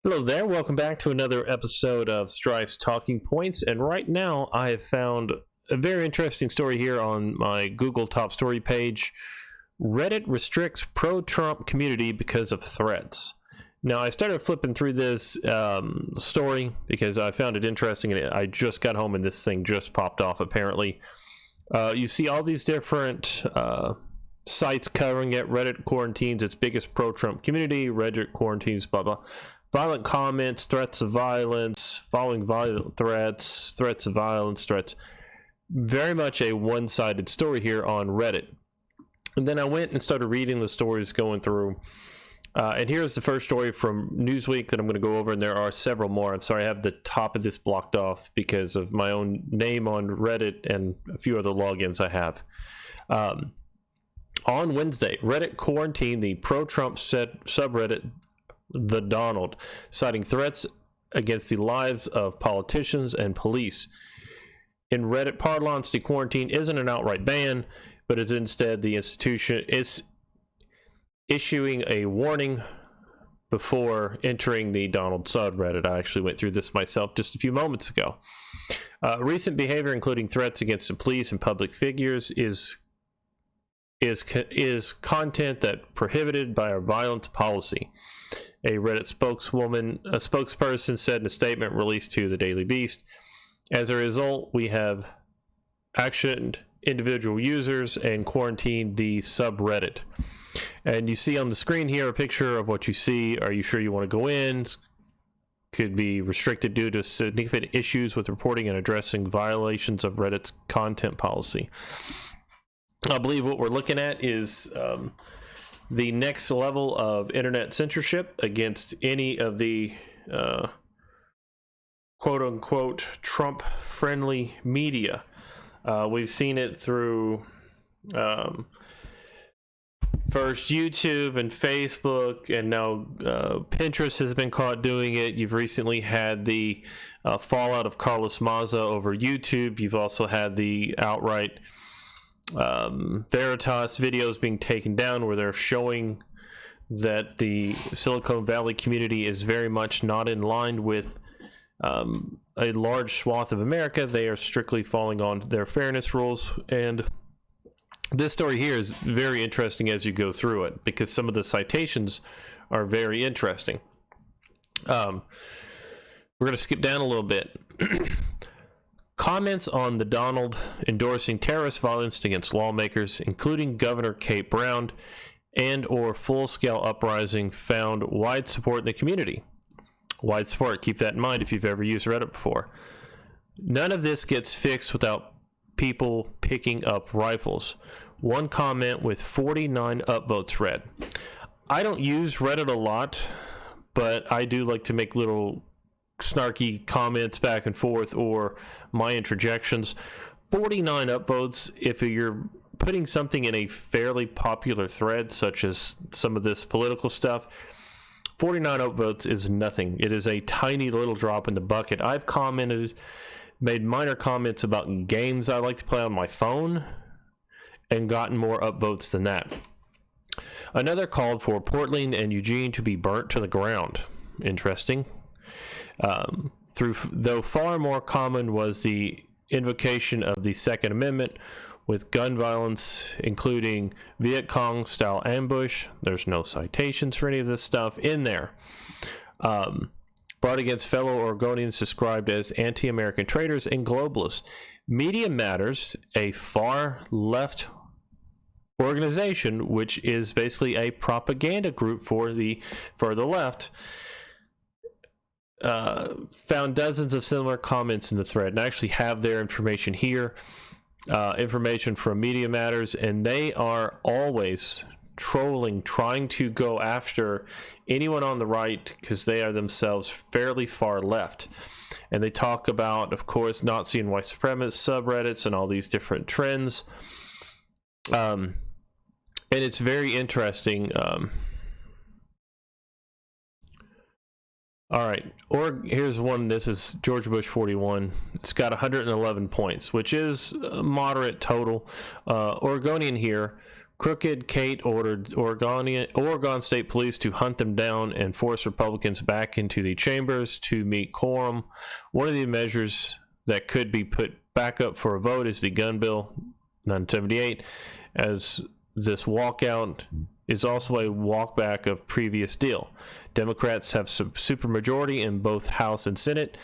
Hello there, welcome back to another episode of Strife's Talking Points, and right now I have found a very interesting story here on my Google top story page. Reddit restricts pro-Trump community because of threats. Now, I started flipping through this story because I found it interesting, and I just got home and this thing just popped off apparently. You see all these different sites covering it. Reddit quarantines its biggest pro-Trump community, Reddit quarantines blah blah. Violent comments, threats of violence, following violent threats, threats of violence, threats. Very much a one-sided story here on Reddit. And then I went and started reading the stories going through. And here's the first story from Newsweek that I'm going to go over, and there are several more. I'm sorry, I have the top of this blocked off because of my own name on Reddit and a few other logins I have. On Wednesday, Reddit quarantined the pro-Trump subreddit The Donald, citing threats against the lives of politicians and police. In Reddit parlance, the quarantine isn't an outright ban, but is instead the institution is issuing a warning before entering the Donald subreddit. I actually went through this myself just a few moments ago. Recent behavior, including threats against the police and public figures, is content that prohibited by our violence policy. A Reddit spokesperson said in a statement released to the Daily Beast. As a result, we have actioned individual users and quarantined the subreddit. And you see on the screen here a picture of what you see. Are you sure you want to go in? Could be restricted due to significant issues with reporting and addressing violations of Reddit's content policy. I believe what we're looking at is the next level of internet censorship against any of the quote-unquote Trump-friendly media. We've seen it through first YouTube and Facebook, and now Pinterest has been caught doing it. You've recently had the fallout of Carlos Maza over YouTube. You've also had the outright Veritas videos being taken down where they're showing that the Silicon Valley community is very much not in line with a large swath of America. They are strictly falling on their fairness rules, and this story here is very interesting as you go through it because some of the citations are very interesting. We're going to skip down a little bit. Comments on the Donald endorsing terrorist violence against lawmakers, including Governor Kate Brown, and or full-scale uprising found wide support in the community. Wide support, keep that in mind if you've ever used Reddit before. None of this gets fixed without people picking up rifles. One comment with 49 upvotes read. I don't use Reddit a lot, but I do like to make little snarky comments back and forth or my interjections. 49 upvotes. If you're putting something in a fairly popular thread such as some of this political stuff, 49 upvotes is nothing. It is a tiny little drop in the bucket. I've made minor comments about games I like to play on my phone and gotten more upvotes than that. Another called for Portland and Eugene to be burnt to the ground. Interesting. Though far more common was the invocation of the Second Amendment with gun violence, including Viet Cong style ambush. There's no citations for any of this stuff in there. Brought against fellow Oregonians described as anti-American traitors and globalists. Media Matters, a far left organization, which is basically a propaganda group for the left, found dozens of similar comments in the thread, and I actually have their information here, information from Media Matters, and they are always trolling, trying to go after anyone on the right because they are themselves fairly far left. And they talk about, of course, Nazi and white supremacist subreddits and all these different trends. And it's very interesting. All right, here's one. This is George Bush 41. It's got 111 points, which is a moderate total. Oregonian here Crooked Kate ordered Oregon State Police to hunt them down and force Republicans back into the chambers to meet quorum. One of the measures that could be put back up for a vote is the gun bill 978, as this walkout is also a walkback of previous deal. Democrats have supermajority in both House and Senate,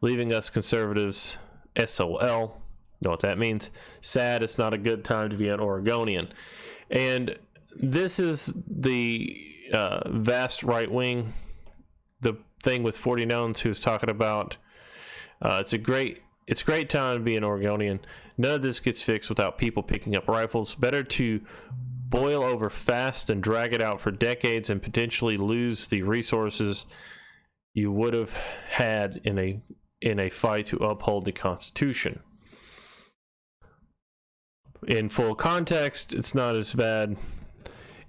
leaving us conservatives SOL. Know what that means? Sad. It's not a good time to be an Oregonian. And this is the vast right wing. The thing with 40 Knowns who's talking about it's a great time to be an Oregonian. None of this gets fixed without people picking up rifles. Better to boil over fast than drag it out for decades and potentially lose the resources you would have had in a fight to uphold the Constitution. In full context, it's not as bad.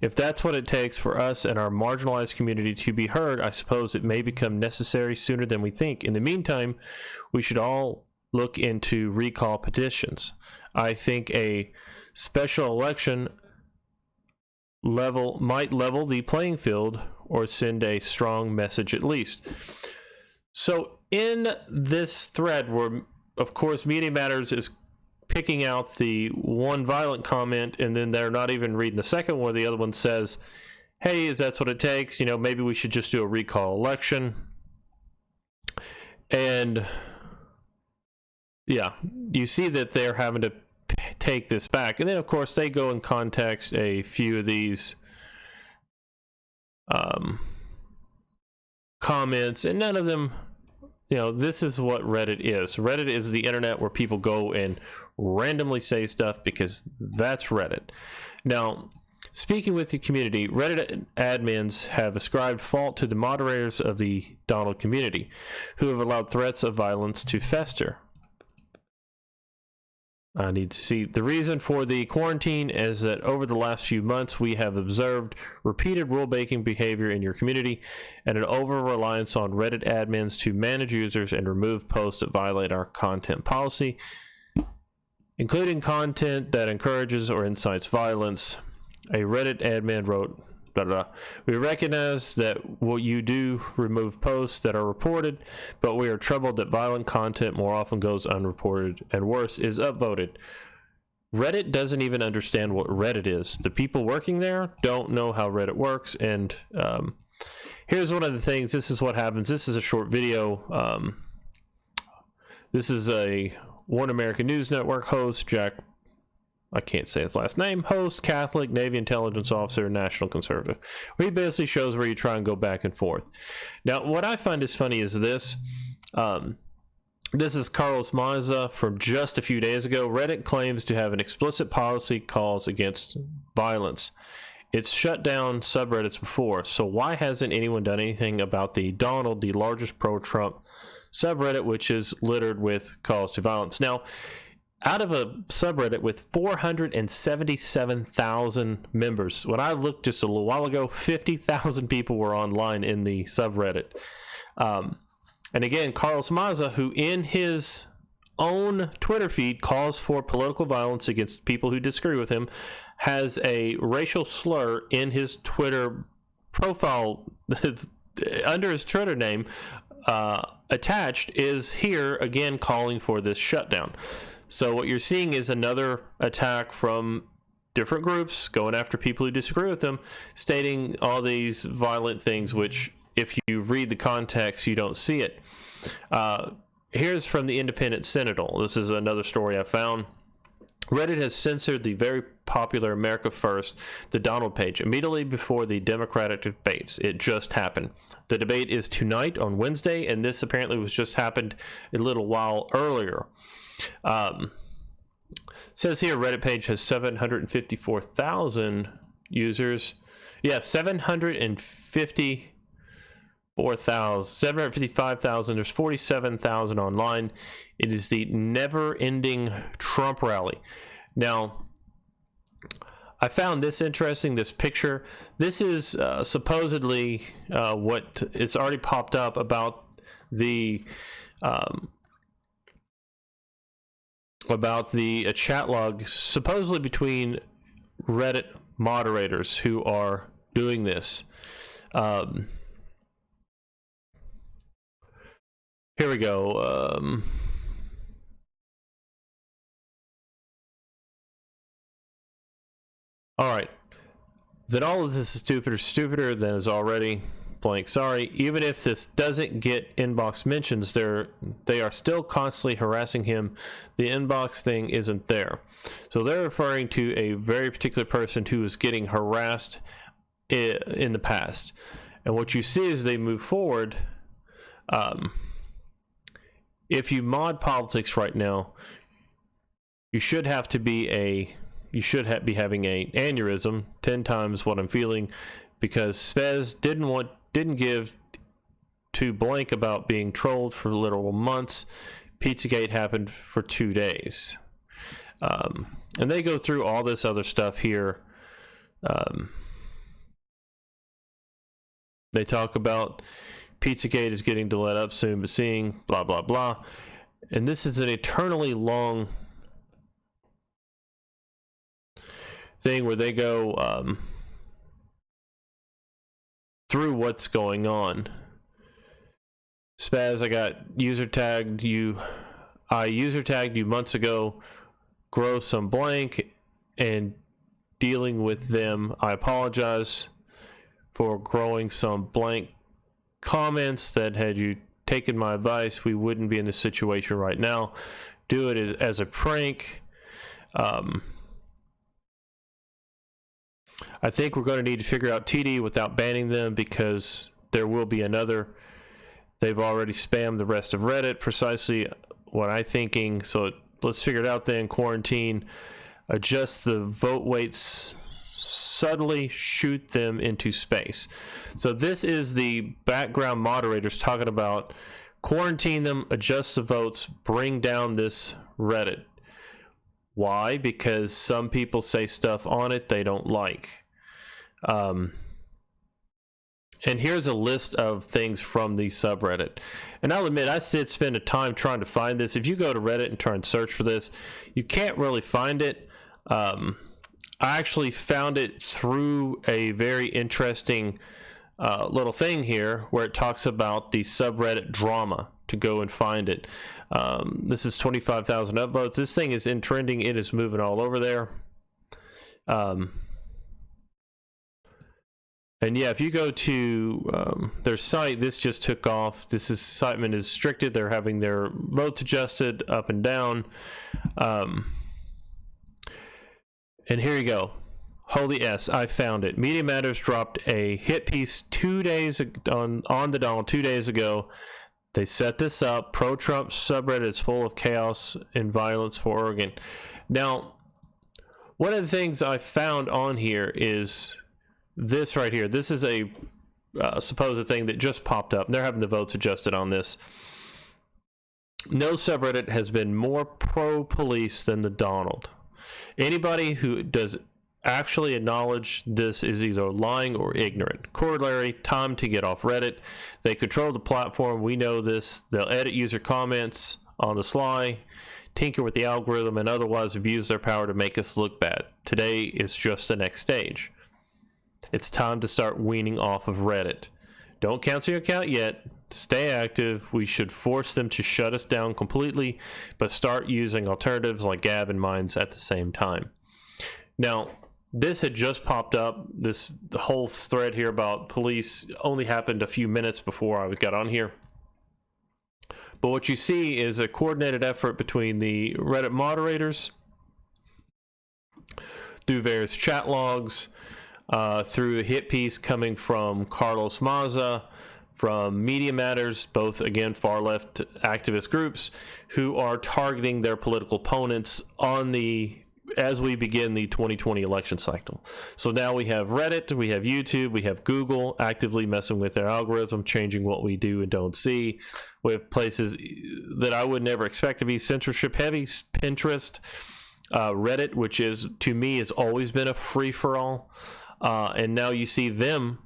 If that's what it takes for us and our marginalized community to be heard, I suppose it may become necessary sooner than we think. In the meantime, we should all look into recall petitions. I think a special election might level the playing field or send a strong message at least. So in this thread where, of course, Media Matters is picking out the one violent comment, and then they're not even reading the second one. The other one says, hey, if that's what it takes, maybe we should just do a recall election. And yeah, you see that they're having to take this back. And then, of course, they go and context a few of these comments, and none of them, this is what Reddit is. Reddit is the internet where people go and randomly say stuff because that's Reddit. Now, speaking with the community, Reddit admins have ascribed fault to the moderators of the Donald community, who have allowed threats of violence to fester. I need to see. The reason for the quarantine is that over the last few months, we have observed repeated rule-breaking behavior in your community and an over-reliance on Reddit admins to manage users and remove posts that violate our content policy, including content that encourages or incites violence. A Reddit admin wrote, we recognize that what you do remove posts that are reported, but we are troubled that violent content more often goes unreported and worse is upvoted. Reddit doesn't even understand what Reddit is. The people working there don't know how Reddit works. And here's one of the things. This is what happens. This is a short video. This is a One American News Network host, I can't say his last name, host, Catholic, Navy intelligence officer, national conservative. Where he basically shows where you try and go back and forth. Now, what I find is funny is this. This is Carlos Maza from just a few days ago. Reddit claims to have an explicit policy calls against violence. It's shut down subreddits before, so why hasn't anyone done anything about the Donald, the largest pro-Trump subreddit, which is littered with calls to violence? Now, out of a subreddit with 477,000 members, when I looked just a little while ago, 50,000 people were online in the subreddit. And again, Carlos Maza, who in his own Twitter feed calls for political violence against people who disagree with him, has a racial slur in his Twitter profile under his Twitter name attached, is here again calling for this shutdown. So what you're seeing is another attack from different groups going after people who disagree with them, stating all these violent things, which if you read the context, you don't see it. Here's from the Independent Sentinel. This is another story I found. Reddit has censored the very popular America First, the Donald page, immediately before the Democratic debates. It just happened. The debate is tonight on Wednesday, and this apparently was just happened a little while earlier. Says here Reddit page has 754,000 users. Yeah, 755,000. There's 47,000 online. It is the never-ending Trump rally. Now, I found this interesting, this picture. This is supposedly what it's already popped up about the chat log supposedly between Reddit moderators who are doing this. Here we go. All right. That all of this is stupider than is already blank. Sorry. Even if this doesn't get inbox mentions, they are still constantly harassing him. The inbox thing isn't there. So they're referring to a very particular person who is getting harassed in the past. And what you see as they move forward, if you mod politics right now, you should have to be be having an aneurysm 10 times what I'm feeling, because Spez didn't give to blank about being trolled for literal months. Pizzagate happened for 2 days. And they go through all this other stuff here. They talk about Pizzagate is getting to let up soon, but seeing blah, blah, blah. And this is an eternally long thing where they go through what's going on. Spaz, I got user tagged you. I user tagged you months ago. Grow some blank and dealing with them. I apologize for growing some blank comments that had you taken my advice, we wouldn't be in this situation right now. Do it as a prank. I think we're going to need to figure out TD without banning them, because there will be another. They've already spammed the rest of Reddit, precisely what I'm thinking. So let's figure it out then. Quarantine, adjust the vote weights, subtly shoot them into space. So this is the background moderators talking about quarantine them, adjust the votes, bring down this Reddit. Why? Because some people say stuff on it they don't like. And here's a list of things from the subreddit. And I'll admit, I did spend a time trying to find this. If you go to Reddit and try and search for this, you can't really find it. I actually found it through a very interesting little thing here where it talks about the subreddit drama, to go and find it. This is 25,000 upvotes. This thing is in trending. It is moving all over there. And yeah, if you go to their site, this just took off. This is incitement is restricted. They're having their votes adjusted up and down. And here you go. Holy S, I found it. Media Matters dropped a hit piece 2 days on the Donald 2 days ago. They set this up. Pro-Trump subreddit is full of chaos and violence for Oregon. Now, one of the things I found on here is this right here. This is a supposed thing that just popped up. They're having the votes adjusted on this. No subreddit has been more pro-police than the Donald. Anybody who does actually acknowledge this is either lying or ignorant. Corollary, time to get off Reddit. They control the platform. We know this. They'll edit user comments on the sly, tinker with the algorithm, and otherwise abuse their power to make us look bad. Today is just the next stage. It's time to start weaning off of Reddit. Don't cancel your account yet. Stay active. We should force them to shut us down completely, but start using alternatives like Gab and Minds at the same time. Now, this had just popped up. The whole thread here about police only happened a few minutes before I got on here. But what you see is a coordinated effort between the Reddit moderators through various chat logs, through a hit piece coming from Carlos Maza, from Media Matters, both again far left activist groups who are targeting their political opponents as we begin the 2020 election cycle. So now we have Reddit, we have YouTube, we have Google actively messing with their algorithm, changing what we do and don't see. We have places that I would never expect to be censorship heavy, Pinterest, Reddit, which is, to me, has always been a free-for-all. And now you see them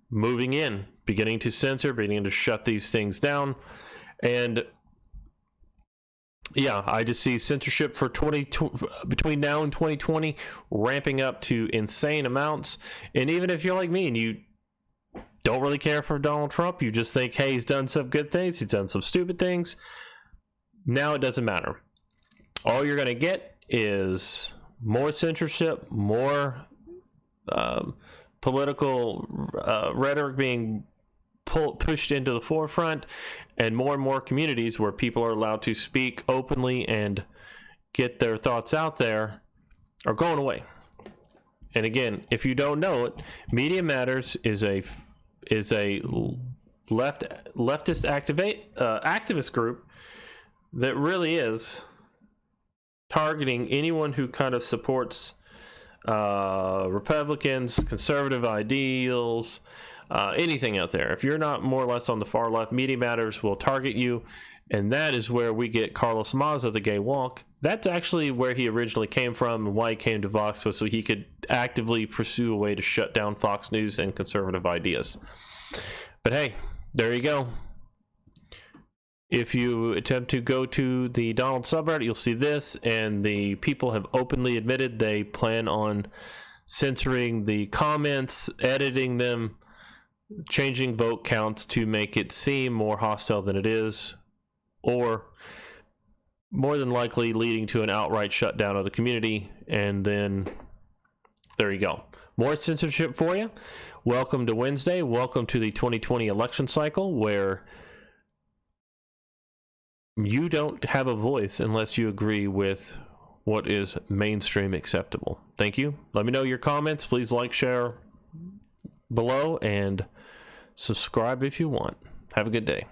moving in, beginning to censor, beginning to shut these things down. And Yeah, I just see censorship for between now and 2020 ramping up to insane amounts. And even if you're like me and you don't really care for Donald Trump, you just think, hey, he's done some good things, he's done some stupid things. Now it doesn't matter. All you're going to get is more censorship, more political rhetoric being pushed into the forefront, and more communities where people are allowed to speak openly and get their thoughts out there are going away. And again, if you don't know it, Media Matters is a leftist activist group that really is targeting anyone who kind of supports Republicans, conservative ideals, anything out there. If you're not more or less on the far left, Media Matters will target you, and that is where we get Carlos Maza, the gay walk. That's actually where he originally came from and why he came to Vox, was so he could actively pursue a way to shut down Fox News and conservative ideas. But hey, there you go. If you attempt to go to the Donald subreddit, you'll see this, and the people have openly admitted they plan on censoring the comments, editing them, changing vote counts to make it seem more hostile than it is, or more than likely leading to an outright shutdown of the community. And then there you go. More censorship for you. Welcome to Wednesday. Welcome to the 2020 election cycle, where you don't have a voice unless you agree with what is mainstream acceptable. Thank you. Let me know your comments. Please like, share below, and subscribe if you want. Have a good day.